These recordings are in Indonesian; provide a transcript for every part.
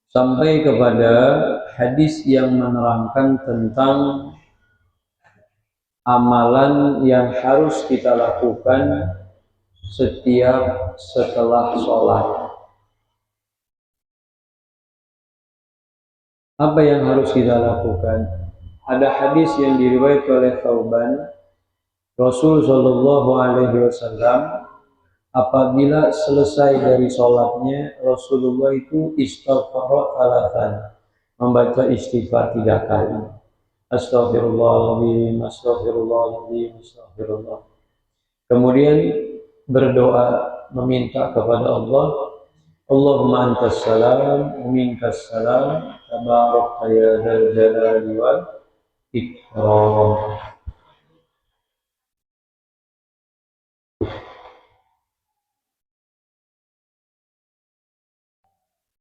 sampai kepada hadis yang menerangkan tentang amalan yang harus kita lakukan setiap setelah sholat. Apa yang harus kita lakukan? Ada hadis yang diriwayatkan oleh Thauban, Rasul Shallallahu Alaihi Wasallam apabila selesai dari sholatnya, Rasulullah itu istighfar salatan, membaca istighfar 3 kali. Astaghfirullahaladzim, astaghfirullahaladzim, astaghfirullah. Kemudian berdoa meminta kepada Allah, Allahumma antas salam, minkas salam, tabarakta ya dzal jalali wal ikram.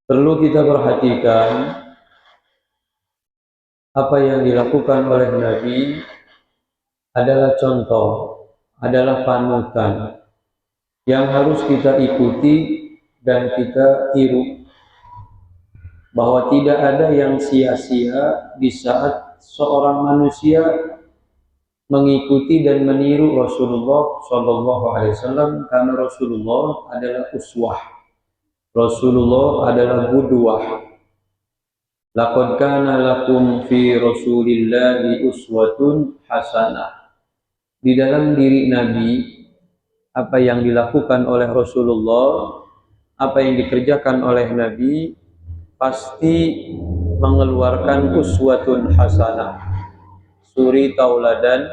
Perlu kita perhatikan apa yang dilakukan oleh Nabi adalah contoh, adalah panutan yang harus kita ikuti dan kita tiru, bahwa tidak ada yang sia-sia di saat seorang manusia mengikuti dan meniru Rasulullah Shallallahu Alaihi Wasallam, karena Rasulullah adalah uswah, Rasulullah adalah qudwah. Laqad kana lakum fi Rasulillahi uswatun hasanah. Di dalam diri Nabi, apa yang dilakukan oleh Rasulullah, apa yang dikerjakan oleh Nabi, pasti mengeluarkan uswatun hasanah, suri tauladan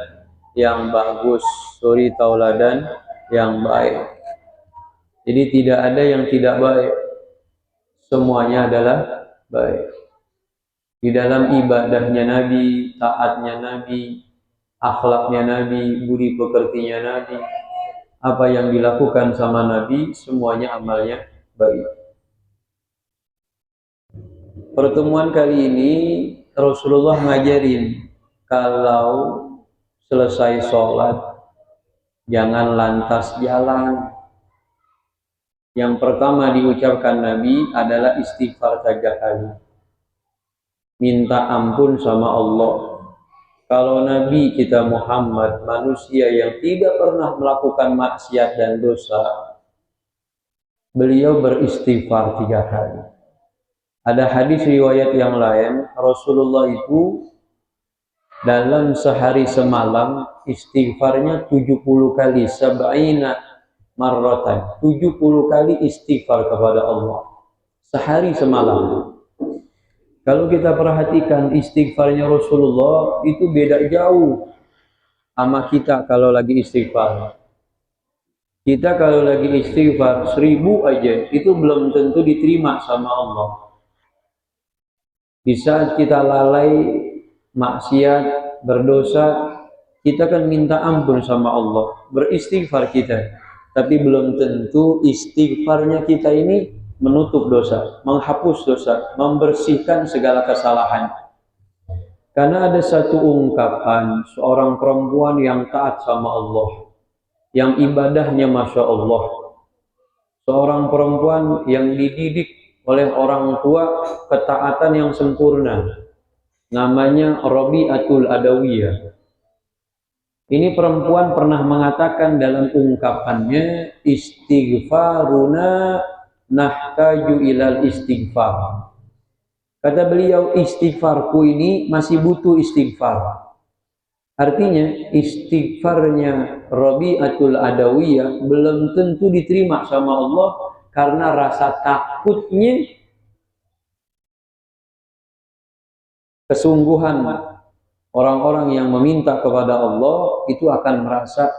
yang bagus, suri tauladan yang baik. Jadi tidak ada yang tidak baik, semuanya adalah baik. Di dalam ibadahnya Nabi, taatnya Nabi, akhlaknya Nabi, budi pekertinya Nabi, apa yang dilakukan sama Nabi, semuanya amalnya baik. Pertemuan kali ini Rasulullah ngajarin, kalau selesai sholat jangan lantas jalan. Yang pertama diucapkan Nabi adalah istighfar 3 kali, minta ampun sama Allah. Kalau Nabi kita Muhammad, manusia yang tidak pernah melakukan maksiat dan dosa, beliau beristighfar 3 kali. Ada hadis riwayat yang lain, Rasulullah itu dalam sehari semalam istighfarnya 70 kali, sab'ina marratan, 70 kali istighfar kepada Allah sehari semalam. Kalau kita perhatikan istighfarnya Rasulullah itu beda jauh sama kita kalau lagi istighfar. Kita kalau lagi istighfar 1000 aja itu belum tentu diterima sama Allah. Di saat kita lalai, maksiat, berdosa, kita kan minta ampun sama Allah, beristighfar kita. Tapi belum tentu istighfarnya kita ini menutup dosa, menghapus dosa, membersihkan segala kesalahan. Karena ada satu ungkapan seorang perempuan yang taat sama Allah, yang ibadahnya Masya Allah, seorang perempuan yang dididik oleh orang tua ketaatan yang sempurna, namanya Rabi'atul Adawiyah. Ini perempuan pernah mengatakan dalam ungkapannya, istighfaruna nahtaju ilal istighfar. Kata beliau, istighfarku ini masih butuh istighfar. Artinya istighfarnya Rabi'atul Adawiyah belum tentu diterima sama Allah karena rasa takutnya, kesungguhan orang-orang yang meminta kepada Allah itu akan merasa,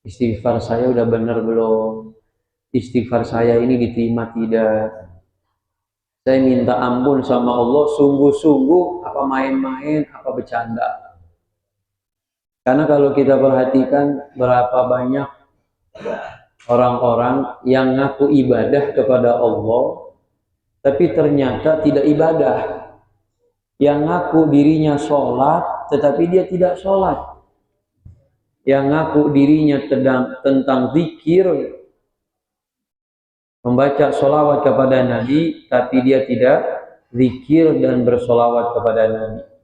istighfar saya udah benar belum? Istighfar saya ini diterima tidak? Saya minta ampun sama Allah sungguh-sungguh apa main-main, apa bercanda? Karena kalau kita perhatikan berapa banyak orang-orang yang ngaku ibadah kepada Allah tapi ternyata tidak ibadah. Yang ngaku dirinya sholat tetapi dia tidak sholat. Yang ngaku dirinya tentang zikir, membaca sholawat kepada Nabi, tapi dia tidak zikir dan bersolawat kepada Nabi.